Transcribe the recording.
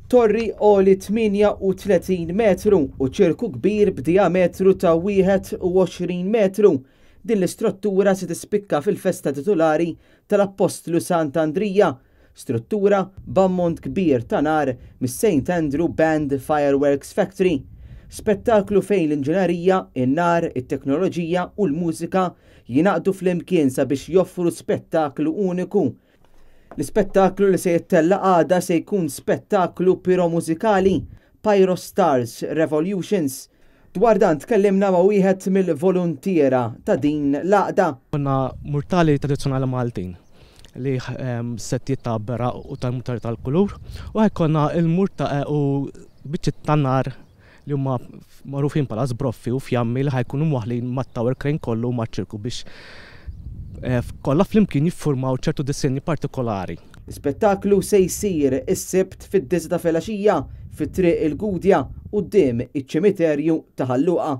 Torri għoli 38 metru u ċirku kbir b'diametru ta' 21 metru. Din l-istruttura se tispikka fil-festa titolari tal-Apostlu Sant'Andrija, struttura b'ammont kbir ta' nar mis-St. Andrew Band Fireworks Factory. Spettaklu fejn l-inġinerija, in-nar, it-teknoloġija u l-mużika jinaqdu fl-imkien sabiex joffru spettaklu uniku. L-spettaklu li se jittella għada se jkun spettaklu piromużikali, Pyro Stars Revolutions. Dwar dan tkellimna ma' wieħed mill-volontiera ta' din l-għaqda. Konna murtali tradizzjonali Maltin li settiet ta' bera u tal-murtali tal-kulur u konna il-murta u biċċiet tan-nar li huma magħrufin bħala żbroffi u fjammi li ħajkunu waħlin mat-tower crane kollu maċ-ċirku biex kollha flimkien jiffurmaw ċertu disenni partikolari. L-spettaklu se jsir is-sibt fid-9 ta' filgħaxija fit-triq il-Gudja quddiem iċ-ċimiterju ta' Ħalluqa.